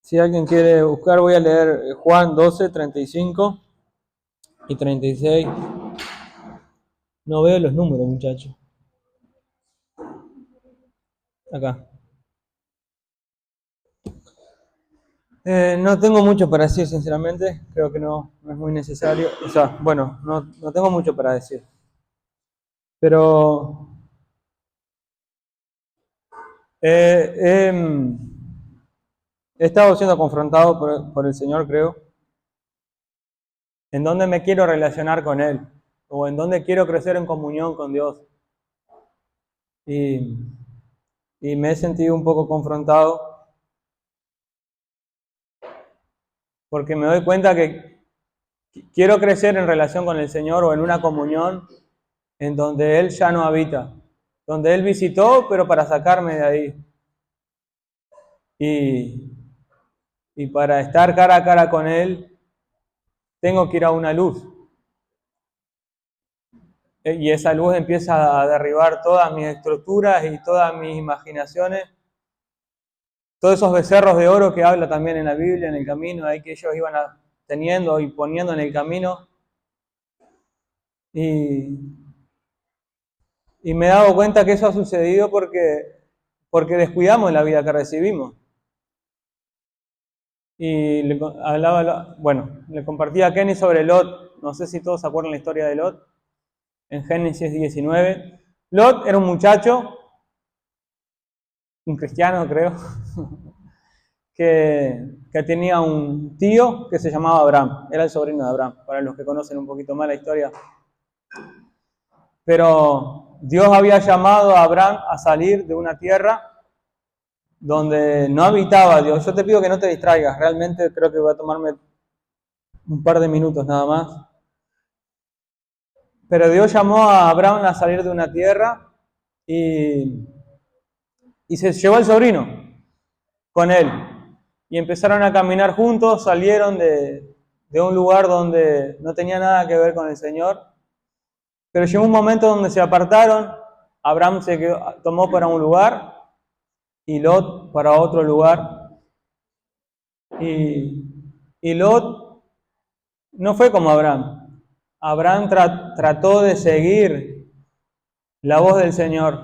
Si alguien quiere buscar, voy a leer Juan 12, 35 y 36. No veo los números, muchachos. Acá. No tengo mucho para decir, sinceramente. Creo que no es muy necesario. O sea, bueno, no tengo mucho para decir. Pero he estado siendo confrontado por el Señor, creo, en dónde me quiero relacionar con Él, o en dónde quiero crecer en comunión con Dios. Y me he sentido un poco confrontado porque me doy cuenta que quiero crecer en relación con el Señor o en una comunión en donde Él ya no habita, donde Él visitó, pero para sacarme de ahí. Y para estar cara a cara con Él, tengo que ir a una luz. Y esa luz empieza a derribar todas mis estructuras y todas mis imaginaciones. Todos esos becerros de oro que habla también en la Biblia, en el camino, ahí que ellos iban teniendo y poniendo en el camino. Y me he dado cuenta que eso ha sucedido porque descuidamos la vida que recibimos. Y le compartí a Kenny sobre Lot. No sé si todos se acuerdan la historia de Lot. En Génesis 19. Lot era un muchacho, un cristiano creo, que tenía un tío que se llamaba Abraham. Era el sobrino de Abraham, para los que conocen un poquito más la historia. Pero Dios había llamado a Abraham a salir de una tierra donde no habitaba Dios. Yo te pido que no te distraigas, realmente creo que va a tomarme un par de minutos nada más. Pero Dios llamó a Abraham a salir de una tierra y se llevó al sobrino con él. Y empezaron a caminar juntos, salieron de un lugar donde no tenía nada que ver con el Señor. Pero llegó un momento donde se apartaron, Abraham tomó para un lugar y Lot para otro lugar. Y Lot no fue como Abraham. Abraham trató de seguir la voz del Señor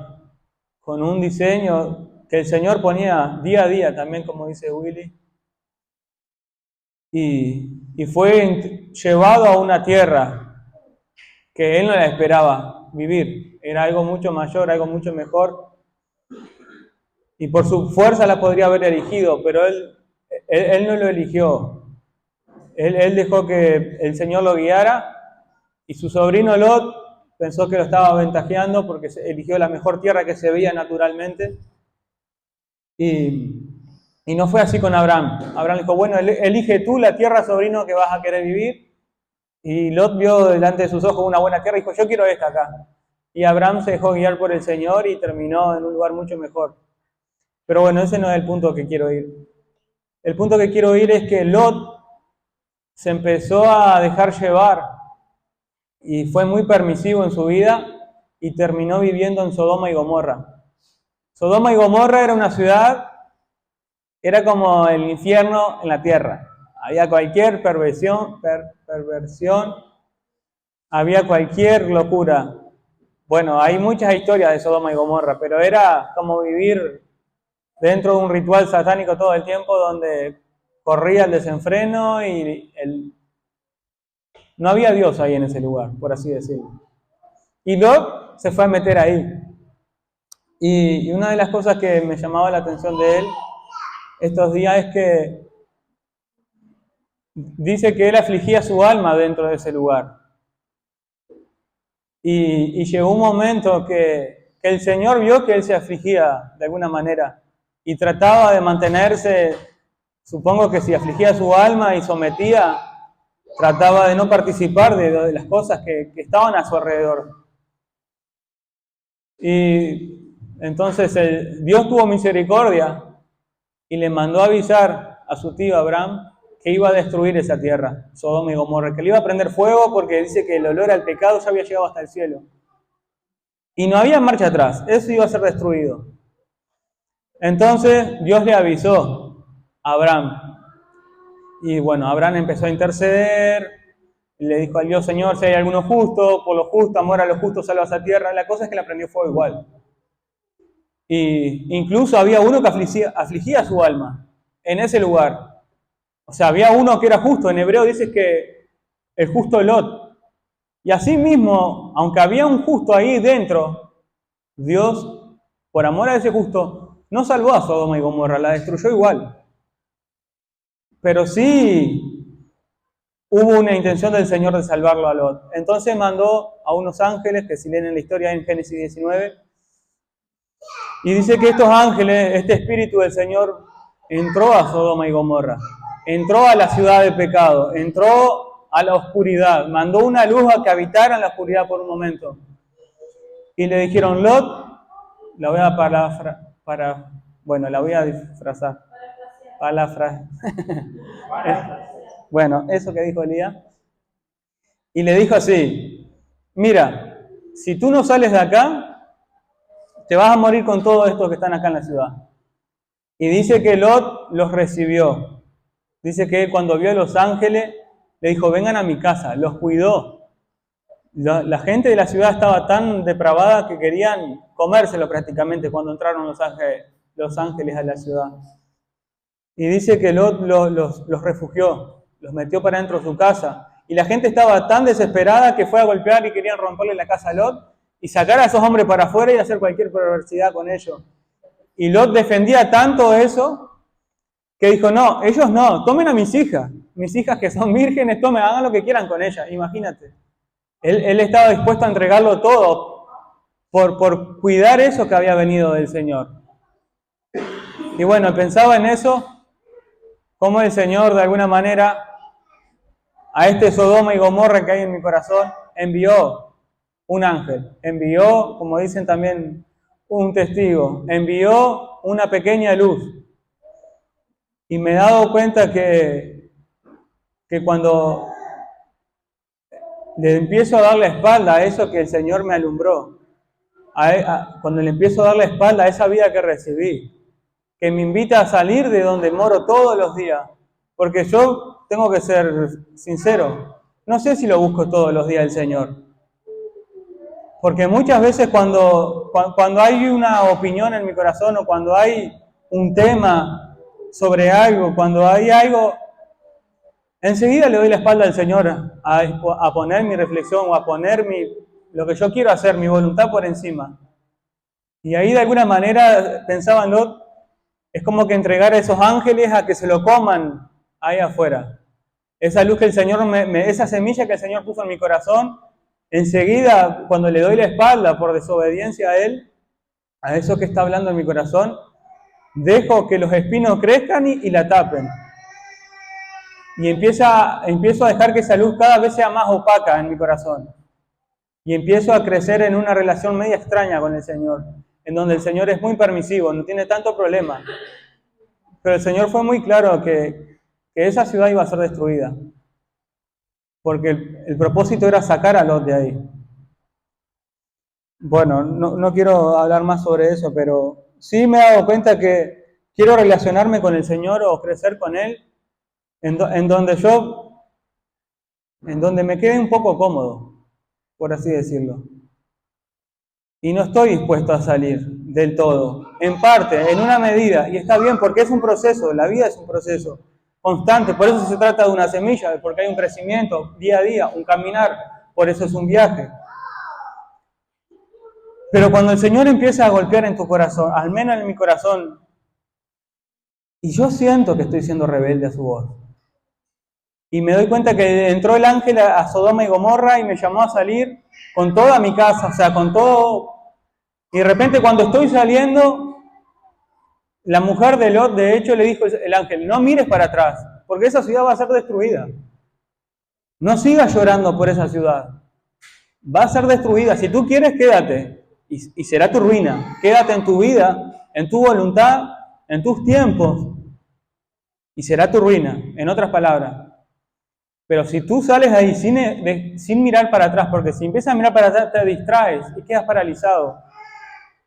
con un diseño que el Señor ponía día a día, también como dice Willy. Y fue llevado a una tierra que él no la esperaba vivir. Era algo mucho mayor, algo mucho mejor. Y por su fuerza la podría haber elegido, pero él no lo eligió. Él dejó que el Señor lo guiara y su sobrino Lot pensó que lo estaba aventajeando porque eligió la mejor tierra que se veía naturalmente. Y no fue así con Abraham. Abraham dijo, bueno, elige tú la tierra, sobrino, que vas a querer vivir. Y Lot vio delante de sus ojos una buena tierra y dijo, yo quiero esta acá. Y Abraham se dejó guiar por el Señor y terminó en un lugar mucho mejor. Pero bueno, ese no es el punto que quiero ir. El punto que quiero ir es que Lot se empezó a dejar llevar y fue muy permisivo en su vida y terminó viviendo en Sodoma y Gomorra. Sodoma y Gomorra era una ciudad, era como el infierno en la tierra. Había cualquier perversión, había cualquier locura. Bueno, hay muchas historias de Sodoma y Gomorra, pero era como vivir dentro de un ritual satánico todo el tiempo donde corría el desenfreno y no había Dios ahí en ese lugar, por así decirlo. Y Lot se fue a meter ahí. Y una de las cosas que me llamaba la atención de él estos días es que dice que él afligía su alma dentro de ese lugar. Y llegó un momento que el Señor vio que él se afligía de alguna manera y trataba de mantenerse Supongo que si afligía su alma y sometía, trataba de no participar de las cosas que estaban a su alrededor. Y entonces Dios tuvo misericordia y le mandó avisar a su tío Abraham que iba a destruir esa tierra, Sodoma y Gomorra, que le iba a prender fuego porque dice que el olor al pecado ya había llegado hasta el cielo. Y no había marcha atrás, eso iba a ser destruido. Entonces Dios le avisó a Abraham. Y bueno, Abraham empezó a interceder, y le dijo al Dios, Señor, si hay alguno justo, por lo justo, amor a los justos, salva esa tierra. La cosa es que le prendió fuego igual. Y incluso había uno que afligía su alma en ese lugar. O sea, había uno que era justo. En hebreo dice que el justo Lot. Y así mismo, aunque había un justo ahí dentro, Dios, por amor a ese justo, no salvó a Sodoma y Gomorra, la destruyó igual. Pero sí hubo una intención del Señor de salvarlo a Lot. Entonces mandó a unos ángeles, que si leen en la historia en Génesis 19, y dice que estos ángeles, este espíritu del Señor, entró a Sodoma y Gomorra, entró a la ciudad de pecado, entró a la oscuridad, mandó una luz a que habitara en la oscuridad por un momento. Y le dijeron, Lot, la voy a disfrazar. Bueno, eso que dijo Elías. Y le dijo así, mira, si tú no sales de acá, te vas a morir con todos estos que están acá en la ciudad. Y dice que Lot los recibió. Dice que él cuando vio a los ángeles, le dijo, vengan a mi casa, los cuidó. La gente de la ciudad estaba tan depravada que querían comérselo prácticamente cuando entraron los ángeles a la ciudad. Y dice que Lot los refugió, los metió para dentro de su casa. Y la gente estaba tan desesperada que fue a golpear y querían romperle la casa a Lot y sacar a esos hombres para afuera y hacer cualquier perversidad con ellos. Y Lot defendía tanto eso que dijo, no, ellos no, tomen a mis hijas que son vírgenes, hagan lo que quieran con ellas, imagínate. Él estaba dispuesto a entregarlo todo por cuidar eso que había venido del Señor. Y bueno, pensaba en eso, cómo el Señor de alguna manera a este Sodoma y Gomorra que hay en mi corazón envió un ángel, envió, como dicen también, un testigo, envió una pequeña luz. Y me he dado cuenta que cuando le empiezo a dar la espalda a eso que el Señor me alumbró, cuando le empiezo a dar la espalda a esa vida que recibí, que me invita a salir de donde moro todos los días, porque yo tengo que ser sincero, no sé si lo busco todos los días el Señor, porque muchas veces cuando hay una opinión en mi corazón o cuando hay un tema sobre algo, cuando hay algo, enseguida le doy la espalda al Señor a poner mi reflexión o a poner lo que yo quiero hacer, mi voluntad por encima. Y ahí de alguna manera pensaba en Lot, es como que entregar a esos ángeles a que se lo coman ahí afuera. Esa luz que el Señor, esa semilla que el Señor puso en mi corazón, enseguida cuando le doy la espalda por desobediencia a Él, a eso que está hablando en mi corazón, dejo que los espinos crezcan y la tapen. Y empiezo a dejar que esa luz cada vez sea más opaca en mi corazón. Y empiezo a crecer en una relación media extraña con el Señor, en donde el Señor es muy permisivo, no tiene tanto problema. Pero el Señor fue muy claro que esa ciudad iba a ser destruida, porque el propósito era sacar a Lot de ahí. Bueno, no quiero hablar más sobre eso, pero sí me he dado cuenta que quiero relacionarme con el Señor o crecer con Él, en donde me quede un poco cómodo, por así decirlo. Y no estoy dispuesto a salir del todo, en parte, en una medida, y está bien porque es un proceso, la vida es un proceso constante, por eso se trata de una semilla, porque hay un crecimiento día a día, un caminar, por eso es un viaje. Pero cuando el Señor empieza a golpear en tu corazón, al menos en mi corazón, y yo siento que estoy siendo rebelde a su voz, y me doy cuenta que entró el ángel a Sodoma y Gomorra y me llamó a salir con toda mi casa, o sea, con todo. Y de repente cuando estoy saliendo, La mujer de Lot, de hecho, le dijo el ángel, no mires para atrás, porque esa ciudad va a ser destruida. No sigas llorando por esa ciudad. Va a ser destruida. Si tú quieres, quédate. Y será tu ruina. Quédate en tu vida, en tu voluntad, en tus tiempos. Y será tu ruina, en otras palabras. Pero si tú sales de ahí sin mirar para atrás, porque si empiezas a mirar para atrás te distraes y quedas paralizado.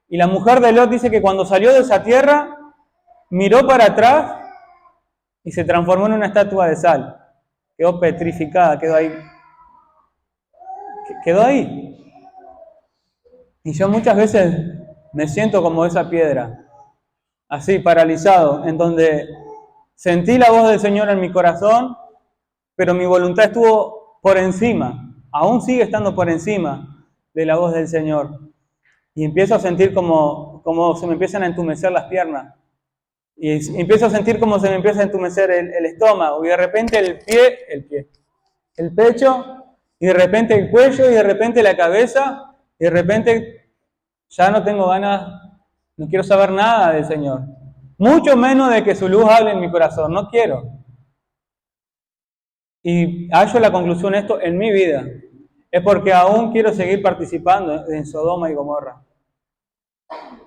Y la mujer de Lot dice que cuando salió de esa tierra, miró para atrás y se transformó en una estatua de sal. Quedó petrificada, quedó ahí. Quedó ahí. Y yo muchas veces me siento como esa piedra, así paralizado, en donde sentí la voz del Señor en mi corazón, pero mi voluntad estuvo por encima, aún sigue estando por encima de la voz del Señor. Y empiezo a sentir como se me empiezan a entumecer las piernas. Y empiezo a sentir como se me empieza a entumecer el estómago. Y de repente el pecho, y de repente el cuello, y de repente la cabeza, y de repente ya no tengo ganas, no quiero saber nada del Señor. Mucho menos de que su luz hable en mi corazón, no quiero. Y hallo la conclusión de esto en mi vida. Es porque aún quiero seguir participando en Sodoma y Gomorra.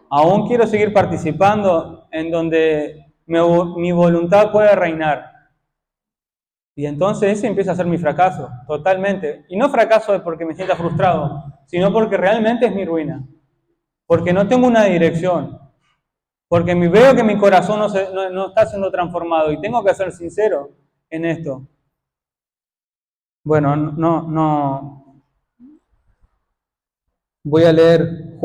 Aún quiero seguir participando en donde mi voluntad puede reinar. Y entonces ese empieza a ser mi fracaso, totalmente. Y no fracaso es porque me sienta frustrado, sino porque realmente es mi ruina. Porque no tengo una dirección. Porque veo que mi corazón no está siendo transformado. Y tengo que ser sincero en esto. Bueno, no. Voy a leer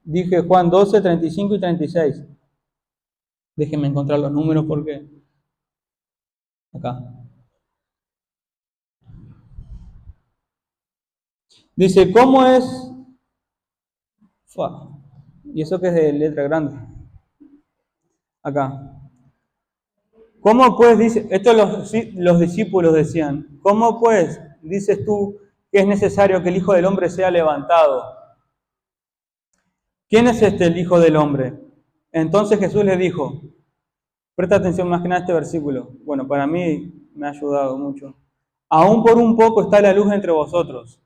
dije Juan 12, 35 y 36. Déjenme encontrar los números porque... Acá. Dice, ¿cómo es? Y eso que es de letra grande. Acá. ¿Cómo pues, dice, esto los discípulos decían, ¿cómo pues dices tú que es necesario que el Hijo del Hombre sea levantado? ¿Quién es el Hijo del Hombre? Entonces Jesús les dijo, presta atención más que nada a este versículo. Bueno, para mí me ha ayudado mucho. Aún por un poco está la luz entre vosotros.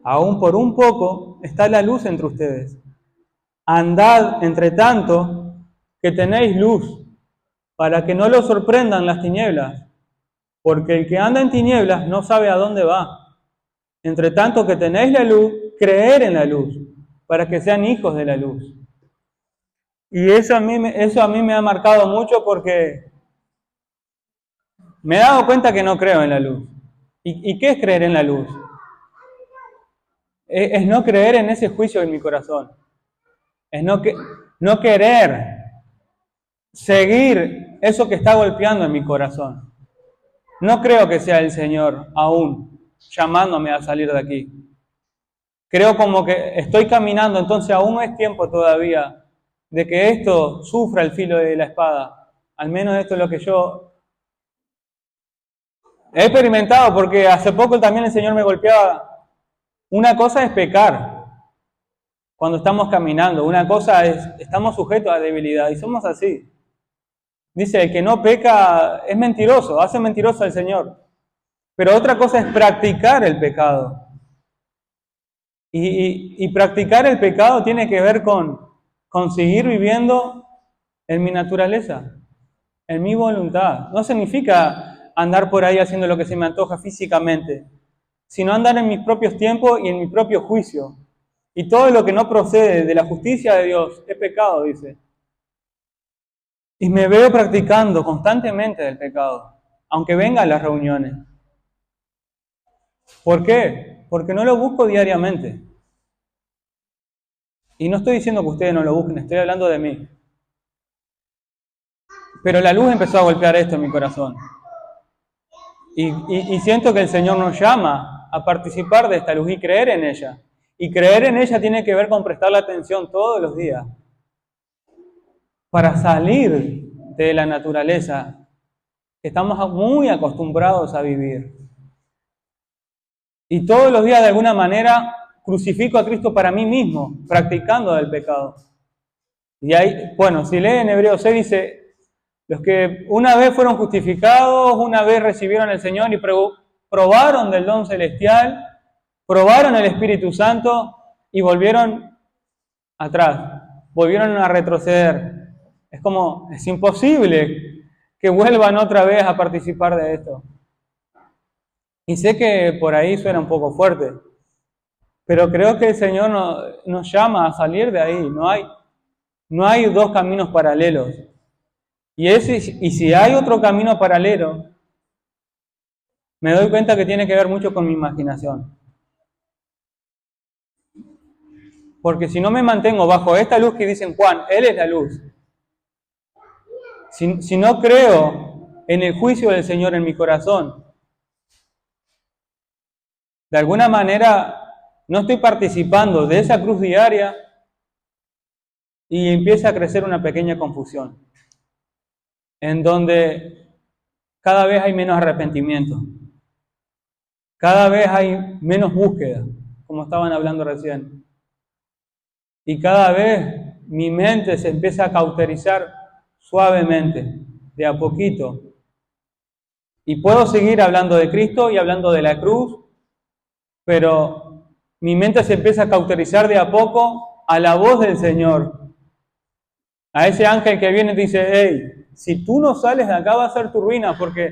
Aún por un poco está la luz entre ustedes. Andad, entre tanto, que tenéis luz, para que no lo sorprendan las tinieblas, porque el que anda en tinieblas no sabe a dónde va. Entre tanto que tenéis la luz, creer en la luz, para que sean hijos de la luz. Y eso a mí me ha marcado mucho porque me he dado cuenta que no creo en la luz. ¿Y qué es creer en la luz? Es no creer en ese juicio en mi corazón. Es no querer seguir eso que está golpeando en mi corazón. No creo que sea el Señor aún llamándome a salir de aquí. Creo como que estoy caminando, entonces aún es tiempo todavía de que esto sufra el filo de la espada. Al menos esto es lo que yo he experimentado, porque hace poco también el Señor me golpeaba. Una cosa es pecar cuando estamos caminando, una cosa es, estamos sujetos a debilidad y somos así. Dice, el que no peca es mentiroso, hace mentiroso al Señor. Pero otra cosa es practicar el pecado. Y practicar el pecado tiene que ver con seguir viviendo en mi naturaleza, en mi voluntad. No significa andar por ahí haciendo lo que se me antoja físicamente, sino andar en mis propios tiempos y en mi propio juicio. Y todo lo que no procede de la justicia de Dios es pecado, dice. Y me veo practicando constantemente el pecado, aunque venga a las reuniones. ¿Por qué? Porque no lo busco diariamente. Y no estoy diciendo que ustedes no lo busquen, estoy hablando de mí. Pero la luz empezó a golpear esto en mi corazón. Y siento que el Señor nos llama a participar de esta luz y creer en ella. Y creer en ella tiene que ver con prestarle atención todos los días. Para salir de la naturaleza que estamos muy acostumbrados a vivir. Y todos los días de alguna manera crucifico a Cristo para mí mismo, practicando el pecado. Y ahí, bueno, si leen Hebreos 6 dice, los que una vez fueron justificados, una vez recibieron al Señor y probaron del don celestial, probaron el Espíritu Santo y volvieron atrás, volvieron a retroceder. Es como, es imposible que vuelvan otra vez a participar de esto. Y sé que por ahí suena un poco fuerte, pero creo que el Señor nos llama a salir de ahí. No hay dos caminos paralelos. Y si hay otro camino paralelo, me doy cuenta que tiene que ver mucho con mi imaginación. Porque si no me mantengo bajo esta luz que dice en Juan, Él es la luz. Si no creo en el juicio del Señor en mi corazón, de alguna manera no estoy participando de esa cruz diaria y empieza a crecer una pequeña confusión, en donde cada vez hay menos arrepentimiento, cada vez hay menos búsqueda, como estaban hablando recién, y cada vez mi mente se empieza a cauterizar suavemente, de a poquito, y puedo seguir hablando de Cristo y hablando de la cruz, pero mi mente se empieza a cauterizar de a poco a la voz del Señor. A ese ángel que viene y dice, hey, si tú no sales de acá va a ser tu ruina, porque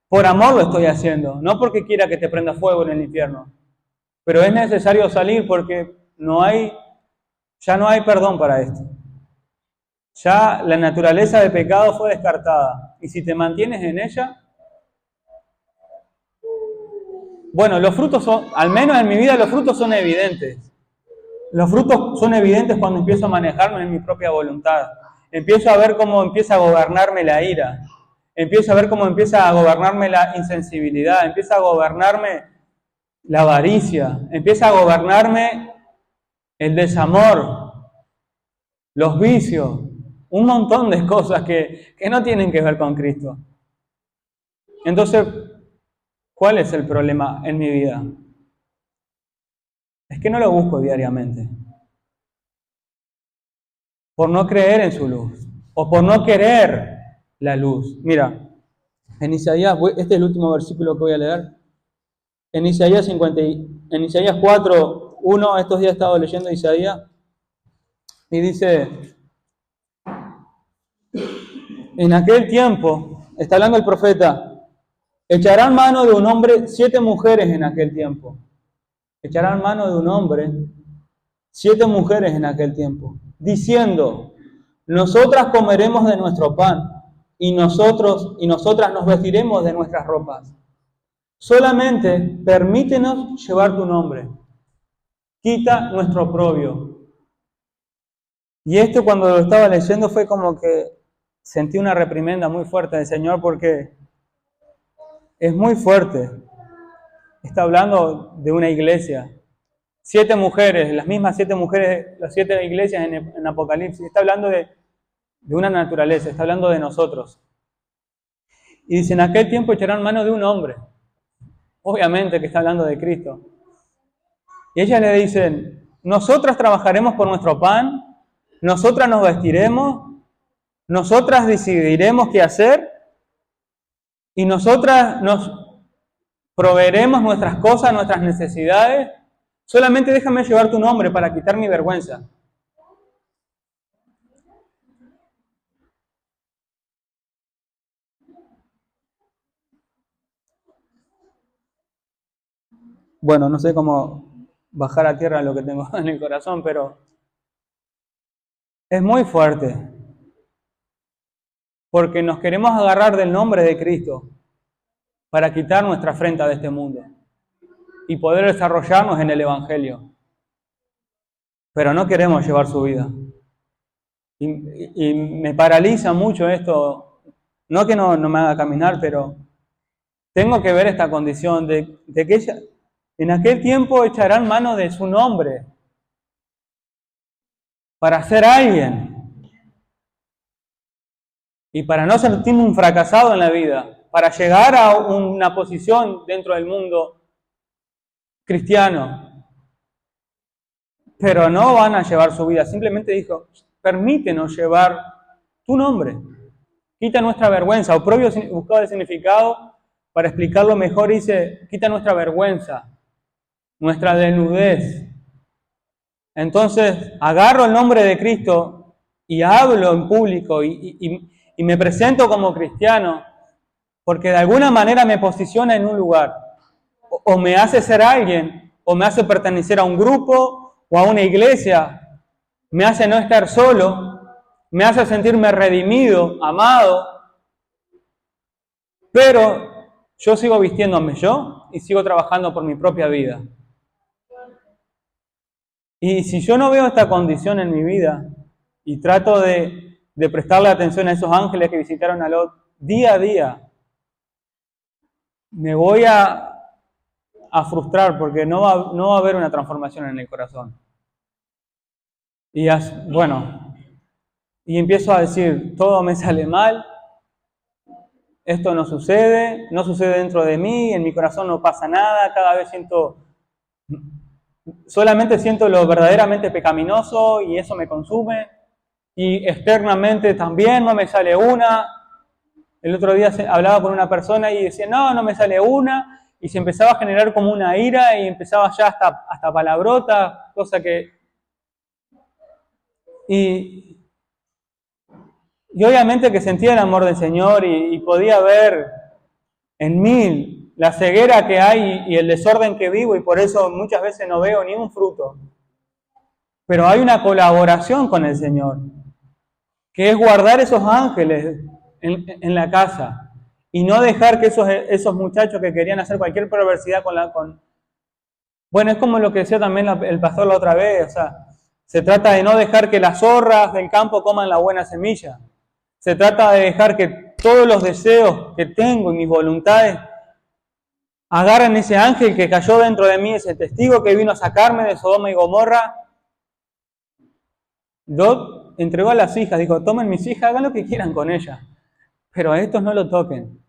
por amor lo estoy haciendo, no porque quiera que te prenda fuego en el infierno. Pero es necesario salir porque ya no hay perdón para esto. Ya la naturaleza de pecado fue descartada. Y si te mantienes en ella, bueno, los frutos son, al menos en mi vida, los frutos son evidentes. Los frutos son evidentes cuando empiezo a manejarme en mi propia voluntad. Empiezo a ver cómo empieza a gobernarme la ira. Empiezo a ver cómo empieza a gobernarme la insensibilidad. Empieza a gobernarme la avaricia. Empieza a gobernarme el desamor, los vicios, un montón de cosas que no tienen que ver con Cristo. Entonces, ¿cuál es el problema en mi vida? Es que no lo busco diariamente. Por no creer en su luz. O por no querer la luz. Mira, en Isaías, este es el último versículo que voy a leer. En Isaías 4, 1, estos días he estado leyendo Isaías. Y dice, en aquel tiempo, está hablando el profeta, echarán mano de un hombre 7 mujeres en aquel tiempo. Echarán mano de un hombre 7 mujeres en aquel tiempo, diciendo, nosotras comeremos de nuestro pan, y nosotras nos vestiremos de nuestras ropas. Solamente permítenos llevar tu nombre. Quita nuestro oprobio. Y esto cuando lo estaba leyendo fue como que sentí una reprimenda muy fuerte del Señor porque es muy fuerte. Está hablando de una iglesia. 7 mujeres, las mismas 7 mujeres, las 7 iglesias en Apocalipsis. Está hablando de una naturaleza, está hablando de nosotros. Y dice, en aquel tiempo echarán mano de un hombre. Obviamente que está hablando de Cristo. Y ellas le dicen, nosotras trabajaremos por nuestro pan, nosotras nos vestiremos, nosotras decidiremos qué hacer, y nosotras nos proveeremos nuestras cosas, nuestras necesidades. Solamente déjame llevar tu nombre para quitar mi vergüenza. Bueno, no sé cómo bajar a tierra lo que tengo en el corazón, pero es muy fuerte. Porque nos queremos agarrar del nombre de Cristo para quitar nuestra afrenta de este mundo y poder desarrollarnos en el Evangelio. Pero no queremos llevar su vida. Y me paraliza mucho esto. No que no me haga caminar, pero tengo que ver esta condición de que ella, en aquel tiempo echarán mano de su nombre para ser alguien y para no sentirme un fracasado en la vida, para llegar a una posición dentro del mundo cristiano. Pero no van a llevar su vida. Simplemente dijo, permítenos llevar tu nombre. Quita nuestra vergüenza. Oprobio buscaba el significado para explicarlo mejor, dice, quita nuestra vergüenza, nuestra desnudez. Entonces, agarro el nombre de Cristo y hablo en público y me presento como cristiano, porque de alguna manera me posiciona en un lugar. O me hace ser alguien, o me hace pertenecer a un grupo o a una iglesia, me hace no estar solo, me hace sentirme redimido, amado, pero yo sigo vistiéndome yo y sigo trabajando por mi propia vida. Y si yo no veo esta condición en mi vida y trato de prestarle atención a esos ángeles que visitaron a Lot día a día, me voy a frustrar porque no va a haber una transformación en el corazón. Y y empiezo a decir, todo me sale mal, esto no sucede dentro de mí, en mi corazón no pasa nada, cada vez solamente siento lo verdaderamente pecaminoso y eso me consume, y externamente también no me sale una. El otro día hablaba con una persona y decía, no me sale una, y se empezaba a generar como una ira y empezaba ya hasta palabrota, cosa que... Y obviamente que sentía el amor del Señor y podía ver en mí la ceguera que hay y el desorden que vivo, y por eso muchas veces no veo ni un fruto. Pero hay una colaboración con el Señor, que es guardar esos ángeles en la casa y no dejar que esos muchachos que querían hacer cualquier perversidad Bueno, es como lo que decía también el pastor la otra vez, o sea, se trata de no dejar que las zorras del campo coman la buena semilla. Se trata de dejar que todos los deseos que tengo y mis voluntades agarren ese ángel que cayó dentro de mí, ese testigo que vino a sacarme de Sodoma y Gomorra. Lot entregó a las hijas, dijo, tomen mis hijas, hagan lo que quieran con ellas, pero a estos no lo toquen,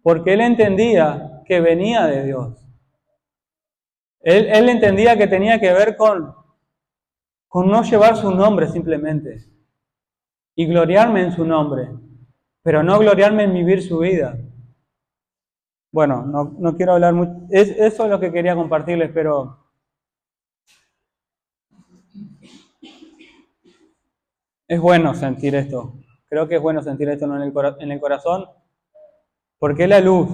porque él entendía que venía de Dios. Él entendía que tenía que ver con no llevar su nombre simplemente y gloriarme en su nombre, pero no gloriarme en vivir su vida. Bueno, no quiero hablar mucho, eso es lo que quería compartirles, pero es bueno sentir esto. Creo que es bueno sentir esto en el corazón, porque es la luz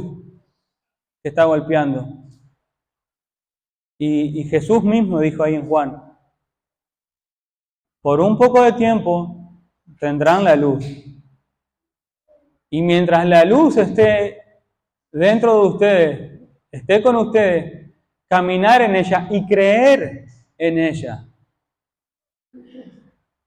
que está golpeando. Y Jesús mismo dijo ahí en Juan, por un poco de tiempo tendrán la luz. Y mientras la luz esté dentro de ustedes, esté con ustedes, caminar en ella y creer en ella,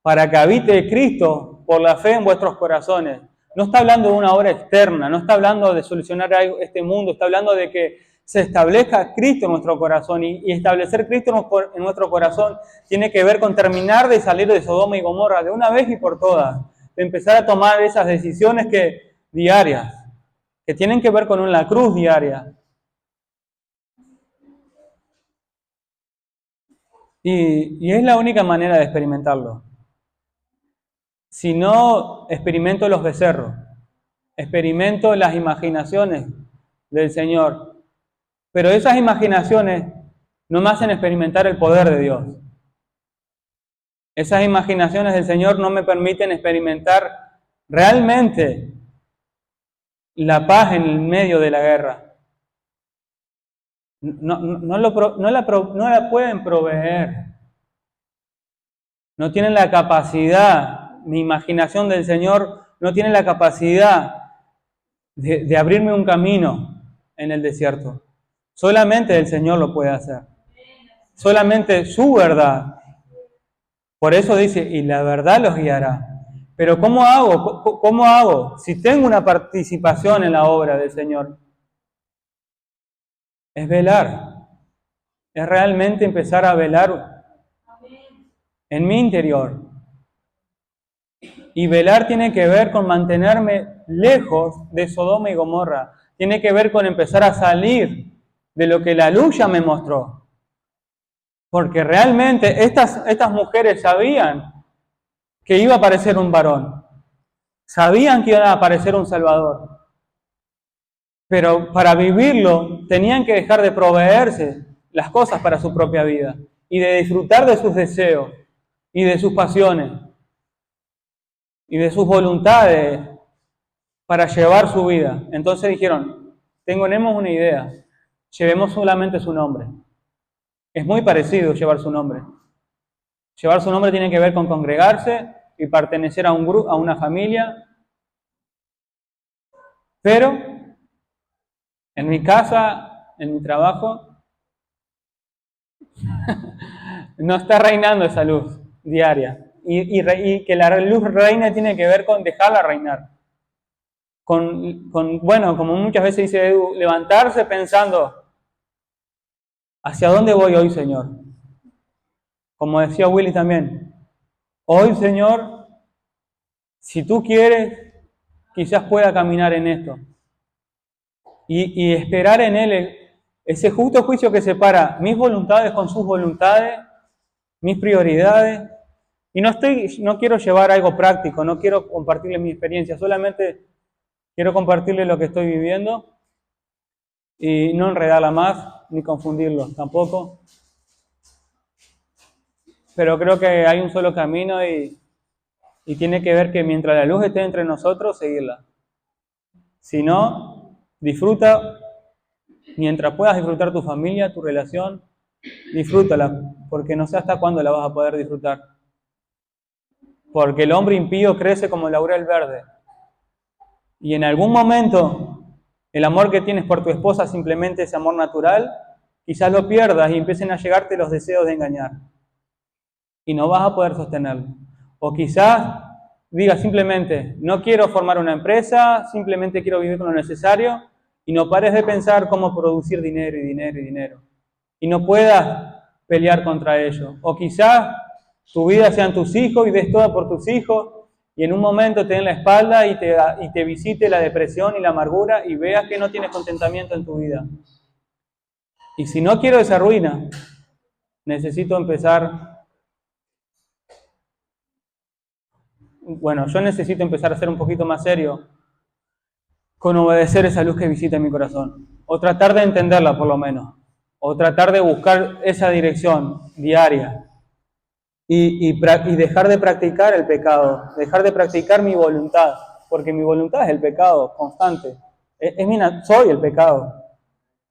para que habite Cristo por la fe en vuestros corazones. No está hablando de una obra externa, no está hablando de solucionar este mundo, está hablando de que se establezca Cristo en nuestro corazón, y establecer Cristo en nuestro corazón tiene que ver con terminar de salir de Sodoma y Gomorra de una vez y por todas, de empezar a tomar esas decisiones diarias, que tienen que ver con la cruz diaria. Y es la única manera de experimentarlo. Si no, experimento los becerros, experimento las imaginaciones del Señor, pero esas imaginaciones no me hacen experimentar el poder de Dios. Esas imaginaciones del Señor no me permiten experimentar realmente la paz en el medio de la guerra. No la pueden proveer. No tienen la capacidad, mi imaginación del Señor no tiene la capacidad de abrirme un camino en el desierto. Solamente el Señor lo puede hacer. Solamente su verdad. Por eso dice, y la verdad los guiará. Pero ¿cómo hago? ¿Cómo hago? Si tengo una participación en la obra del Señor. Es velar. Es realmente empezar a velar en mi interior. Y velar tiene que ver con mantenerme lejos de Sodoma y Gomorra. Tiene que ver con empezar a salir de lo que la luz ya me mostró. Porque realmente estas mujeres sabían que iba a aparecer un varón. Sabían que iba a aparecer un Salvador. Pero para vivirlo tenían que dejar de proveerse las cosas para su propia vida y de disfrutar de sus deseos y de sus pasiones y de sus voluntades para llevar su vida. Entonces dijeron, tenemos una idea, llevemos solamente su nombre. Es muy parecido llevar su nombre. Llevar su nombre tiene que ver con congregarse y pertenecer a un grupo, a una familia. Pero en mi casa, en mi trabajo, no está reinando esa luz diaria. Y que la luz reine tiene que ver con dejarla reinar. Bueno, como muchas veces dice Edu, levantarse pensando, ¿hacia dónde voy hoy, Señor? Como decía Willy también, hoy, Señor, si tú quieres, quizás pueda caminar en esto. Y esperar en Él ese justo juicio que separa mis voluntades con sus voluntades, mis prioridades. Y no quiero llevar algo práctico, no quiero compartirle mi experiencia, solamente quiero compartirle lo que estoy viviendo y no enredarla más, ni confundirlo tampoco. Pero creo que hay un solo camino y tiene que ver que mientras la luz esté entre nosotros, seguirla. Si no, disfruta, mientras puedas disfrutar tu familia, tu relación, disfrútala, porque no sé hasta cuándo la vas a poder disfrutar. Porque el hombre impío crece como el laurel verde. Y en algún momento, el amor que tienes por tu esposa simplemente es amor natural, quizás lo pierdas y empiecen a llegarte los deseos de engañar. Y no vas a poder sostenerlo. O quizás digas simplemente, no quiero formar una empresa, simplemente quiero vivir con lo necesario, y no pares de pensar cómo producir dinero y dinero y dinero. Y no puedas pelear contra ello. O quizás tu vida sean tus hijos y des todo por tus hijos, y en un momento te den la espalda y te visite la depresión y la amargura y veas que no tienes contentamiento en tu vida. Y si no quiero esa ruina, necesito empezar. Bueno, yo necesito empezar a ser un poquito más serio con obedecer esa luz que visita mi corazón. O tratar de entenderla por lo menos. O tratar de buscar esa dirección diaria. Y dejar de practicar el pecado. Dejar de practicar mi voluntad. Porque mi voluntad es el pecado constante. Soy el pecado.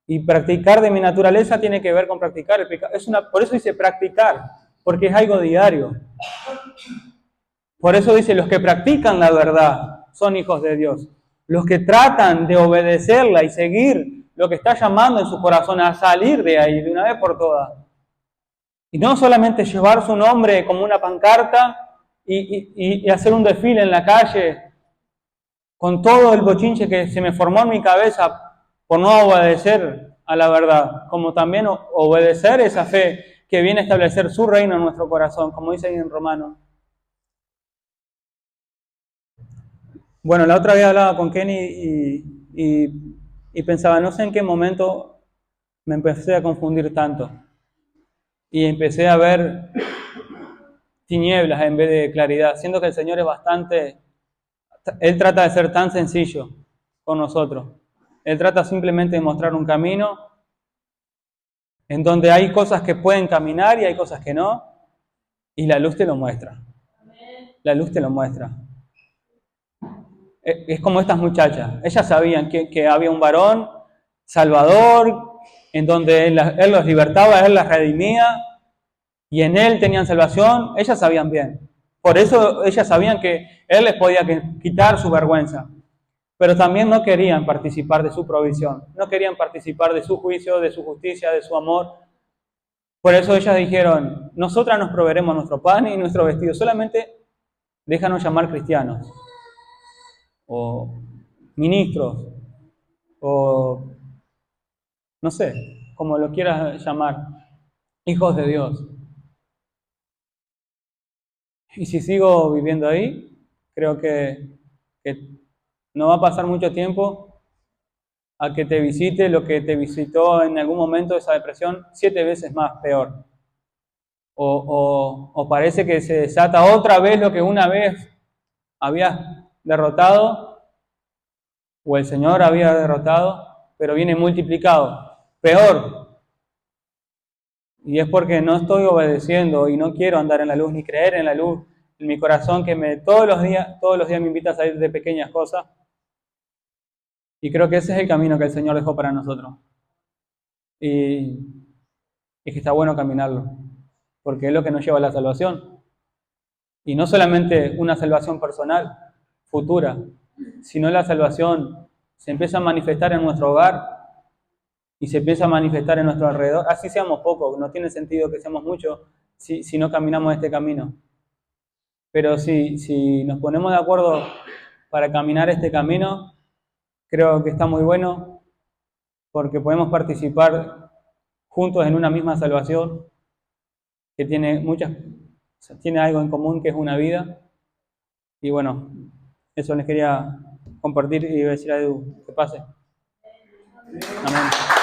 Y practicar de mi naturaleza tiene que ver con practicar el pecado. Por eso dice practicar. Porque es algo diario. Por eso dice, los que practican la verdad son hijos de Dios. Los que tratan de obedecerla y seguir lo que está llamando en su corazón a salir de ahí de una vez por todas. Y no solamente llevar su nombre como una pancarta y hacer un desfile en la calle con todo el bochinche que se me formó en mi cabeza por no obedecer a la verdad, como también obedecer esa fe que viene a establecer su reino en nuestro corazón, como dice ahí en Romanos. Bueno, la otra vez hablaba con Kenny y pensaba, no sé en qué momento me empecé a confundir tanto. Y empecé a ver tinieblas en vez de claridad, siendo que el Señor es Él trata de ser tan sencillo con nosotros. Él trata simplemente de mostrar un camino en donde hay cosas que pueden caminar y hay cosas que no, y la luz te lo muestra. La luz te lo muestra. Es como estas muchachas. Ellas sabían que había un varón, Salvador, en donde él los libertaba, Él las redimía, y en Él tenían salvación. Ellas sabían bien. Por eso ellas sabían que Él les podía quitar su vergüenza. Pero también no querían participar de su provisión. No querían participar de su juicio, de su justicia, de su amor. Por eso ellas dijeron, nosotras nos proveeremos nuestro pan y nuestro vestido. Solamente déjanos llamar cristianos. O ministros, o no sé, como lo quieras llamar, hijos de Dios. Y si sigo viviendo ahí, creo que no va a pasar mucho tiempo a que te visite lo que te visitó en algún momento esa depresión 7 veces más peor. o parece que se desata otra vez lo que una vez habías derrotado, o el Señor había derrotado, pero viene multiplicado. Peor. Y es porque no estoy obedeciendo y no quiero andar en la luz ni creer en la luz en mi corazón, que todos los días me invita a salir de pequeñas cosas. Y creo que ese es el camino que el Señor dejó para nosotros. Y que está bueno caminarlo, porque es lo que nos lleva a la salvación. Y no solamente una salvación personal, futura, sino la salvación se empieza a manifestar en nuestro hogar y se empieza a manifestar en nuestro alrededor. Así seamos pocos, no tiene sentido que seamos muchos si no caminamos este camino. Pero si nos ponemos de acuerdo para caminar este camino, creo que está muy bueno, porque podemos participar juntos en una misma salvación que tiene algo en común, que es una vida. Y bueno, eso les quería compartir y decir a Edu que pase. Amén.